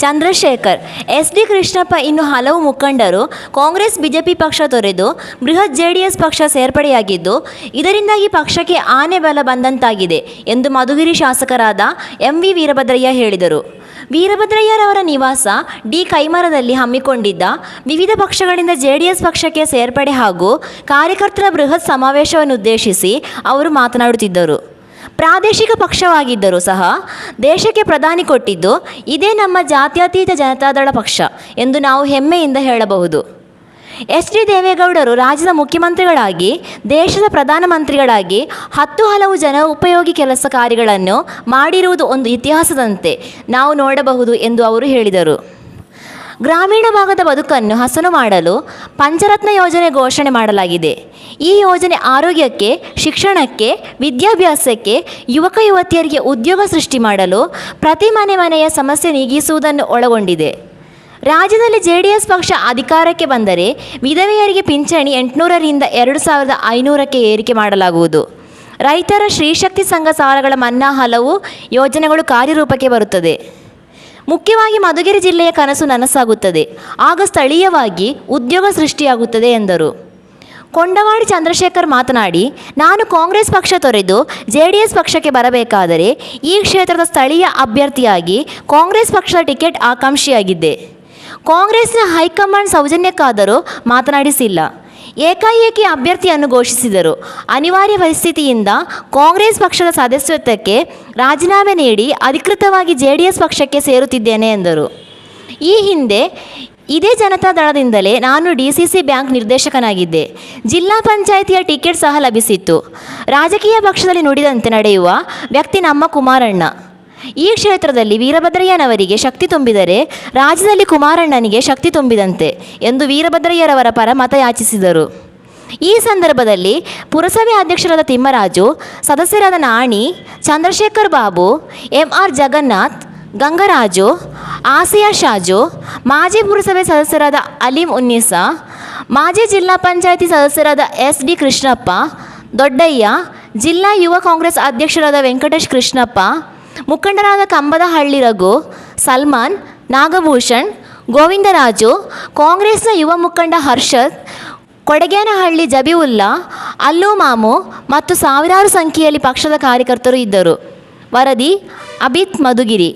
Chandrashekhar, SD Krishnappa ಇನ್ನು ಹಲವು ಮುಖಂಡರು ಕಾಂಗ್ರೆಸ್ ಬಿಜೆಪಿ ಪಕ್ಷ ತೊರೆದು ಬೃಹತ್ JDS ಪಕ್ಷ ಸೇರ್ಪಡೆಯಾಗಿದ್ದು, ಇದರಿಂದಾಗಿ ಪಕ್ಷಕ್ಕೆ ಆನೆ ಬಲ ಬಂದಂತಾಗಿದೆ ಎಂದು ಮಧುಗಿರಿ ಶಾಸಕರಾದ MV ವೀರಭದ್ರಯ್ಯ ಹೇಳಿದರು. ವೀರಭದ್ರಯ್ಯರವರ ನಿವಾಸ ಡಿ ಕೈಮರದಲ್ಲಿ ಹಮ್ಮಿಕೊಂಡಿದ್ದ ವಿವಿಧ ಪಕ್ಷಗಳಿಂದ JDS ಪಕ್ಷಕ್ಕೆ ಸೇರ್ಪಡೆ ಹಾಗೂ ಕಾರ್ಯಕರ್ತರ ಬೃಹತ್ ಸಮಾವೇಶವನ್ನುದ್ದೇಶಿಸಿ ಅವರು ಮಾತನಾಡುತ್ತಿದ್ದರು. ಪ್ರಾದೇಶಿಕ ಪಕ್ಷವಾಗಿದ್ದರೂ ಸಹ ದೇಶಕ್ಕೆ ಪ್ರಧಾನಿ ಕೊಟ್ಟಿದ್ದು ಇದೇ ನಮ್ಮ ಜಾತ್ಯತೀತ ಜನತಾದಳ ಪಕ್ಷ ಎಂದು ನಾವು ಹೆಮ್ಮೆಯಿಂದ ಹೇಳಬಹುದು. HD ದೇವೇಗೌಡರು ರಾಜ್ಯದ ಮುಖ್ಯಮಂತ್ರಿಗಳಾಗಿ, ದೇಶದ ಪ್ರಧಾನಮಂತ್ರಿಗಳಾಗಿ 10 ಹಲವು ಜನ ಉಪಯೋಗಿ ಕೆಲಸ ಕಾರ್ಯಗಳನ್ನು ಮಾಡಿರುವುದು ಒಂದು ಇತಿಹಾಸದಂತೆ ನಾವು ನೋಡಬಹುದು ಎಂದು ಅವರು ಹೇಳಿದರು. ಗ್ರಾಮೀಣ ಭಾಗದ ಬದುಕನ್ನು ಹಸನು ಮಾಡಲು ಪಂಚರತ್ನ ಯೋಜನೆ ಘೋಷಣೆ ಮಾಡಲಾಗಿದೆ. ಈ ಯೋಜನೆ ಆರೋಗ್ಯಕ್ಕೆ, ಶಿಕ್ಷಣಕ್ಕೆ, ವಿದ್ಯಾಭ್ಯಾಸಕ್ಕೆ, ಯುವಕ ಯುವತಿಯರಿಗೆ ಉದ್ಯೋಗ ಸೃಷ್ಟಿ ಮಾಡಲು, ಪ್ರತಿ ಮನೆಯ ಸಮಸ್ಯೆ ನೀಗಿಸುವುದನ್ನು ಒಳಗೊಂಡಿದೆ. ರಾಜ್ಯದಲ್ಲಿ JDS ಪಕ್ಷ ಅಧಿಕಾರಕ್ಕೆ ಬಂದರೆ ವಿಧವೆಯರಿಗೆ ಪಿಂಚಣಿ 800ರಿಂದ 2500ಕ್ಕೆ ಏರಿಕೆ ಮಾಡಲಾಗುವುದು. ರೈತರ ಶ್ರೀಶಕ್ತಿ ಸಂಘ ಸಾಲಗಳ ಮನ್ನಾ, ಹಲವು ಯೋಜನೆಗಳು ಕಾರ್ಯರೂಪಕ್ಕೆ ಬರುತ್ತದೆ. ಮುಖ್ಯವಾಗಿ ಮಧುಗಿರಿ ಜಿಲ್ಲೆಯ ಕನಸು ನನಸಾಗುತ್ತದೆ. ಆಗ ಸ್ಥಳೀಯವಾಗಿ ಉದ್ಯೋಗ ಸೃಷ್ಟಿಯಾಗುತ್ತದೆ ಎಂದರು. ಕೊಂಡವಾಡಿ ಚಂದ್ರಶೇಖರ್ ಮಾತನಾಡಿ, ನಾನು ಕಾಂಗ್ರೆಸ್ ಪಕ್ಷ ತೊರೆದು JDS ಪಕ್ಷಕ್ಕೆ ಬರಬೇಕಾದರೆ ಈ ಕ್ಷೇತ್ರದ ಸ್ಥಳೀಯ ಅಭ್ಯರ್ಥಿಯಾಗಿ ಕಾಂಗ್ರೆಸ್ ಪಕ್ಷದ ಟಿಕೆಟ್ ಆಕಾಂಕ್ಷಿಯಾಗಿದ್ದೆ. ಕಾಂಗ್ರೆಸ್ನ ಹೈಕಮಾಂಡ್ ಸೌಜನ್ಯಕ್ಕಾದರೂ ಮಾತನಾಡಿಸಿಲ್ಲ. ಏಕಾಏಕಿ ಅಭ್ಯರ್ಥಿಯನ್ನು ಘೋಷಿಸಿದರು. ಅನಿವಾರ್ಯ ಪರಿಸ್ಥಿತಿಯಿಂದ ಕಾಂಗ್ರೆಸ್ ಪಕ್ಷದ ಸದಸ್ಯತ್ವಕ್ಕೆ ರಾಜೀನಾಮೆ ನೀಡಿ ಅಧಿಕೃತವಾಗಿ JDS ಪಕ್ಷಕ್ಕೆ ಸೇರುತ್ತಿದ್ದೇನೆ ಎಂದರು. ಈ ಹಿಂದೆ ಇದೇ ಜನತಾದಳದಿಂದಲೇ ನಾನು DCC ಬ್ಯಾಂಕ್ ನಿರ್ದೇಶಕನಾಗಿದ್ದೆ. ಜಿಲ್ಲಾ ಪಂಚಾಯಿತಿಯ ಟಿಕೆಟ್ ಸಹ ಲಭಿಸಿತ್ತು. ರಾಜಕೀಯ ಪಕ್ಷದಲ್ಲಿ ನುಡಿದಂತೆ ನಡೆಯುವ ವ್ಯಕ್ತಿ ನಮ್ಮ ಕುಮಾರಣ್ಣ. ಈ ಕ್ಷೇತ್ರದಲ್ಲಿ ವೀರಭದ್ರಯ್ಯನವರಿಗೆ ಶಕ್ತಿ ತುಂಬಿದರೆ ರಾಜ್ಯದಲ್ಲಿ ಕುಮಾರಣ್ಣನಿಗೆ ಶಕ್ತಿ ತುಂಬಿದಂತೆ ಎಂದು ವೀರಭದ್ರಯ್ಯರವರ ಪರ ಮತ ಯಾಚಿಸಿದರು. ಈ ಸಂದರ್ಭದಲ್ಲಿ ಪುರಸಭೆ ಅಧ್ಯಕ್ಷರಾದ ತಿಮ್ಮರಾಜು, ಸದಸ್ಯರಾದ ನಾಣಿ, ಚಂದ್ರಶೇಖರ್ ಬಾಬು, MR ಜಗನ್ನಾಥ್, ಗಂಗರಾಜು, ಆಸಿಯಾ ಶಾಜು, ಮಾಜಿ ಪುರಸಭೆ ಸದಸ್ಯರಾದ ಅಲೀಂ ಉನ್ನೀಸಾ, ಮಾಜಿ ಜಿಲ್ಲಾ ಪಂಚಾಯಿತಿ ಸದಸ್ಯರಾದ SD ಕೃಷ್ಣಪ್ಪ, ದೊಡ್ಡಯ್ಯ, ಜಿಲ್ಲಾ ಯುವ ಕಾಂಗ್ರೆಸ್ ಅಧ್ಯಕ್ಷರಾದ ವೆಂಕಟೇಶ್ ಕೃಷ್ಣಪ್ಪ, ಮುಖಂಡರಾದ ಕಂಬದಹಳ್ಳಿ ರಘು, ಸಲ್ಮಾನ್, ನಾಗಭೂಷಣ್, ಗೋವಿಂದರಾಜು, ಕಾಂಗ್ರೆಸ್ನ ಯುವ ಮುಖಂಡ ಹರ್ಷದ್, ಕೊಡಗೇನಹಳ್ಳಿ ಜಬೀವುಲ್ಲಾ, ಅಲ್ಲು ಮಾಮು ಮತ್ತು ಸಾವಿರಾರು ಸಂಖ್ಯೆಯಲ್ಲಿ ಪಕ್ಷದ ಕಾರ್ಯಕರ್ತರು ಇದ್ದರು. ವರದಿ ಅಭಿತ್ ಮಧುಗಿರಿ.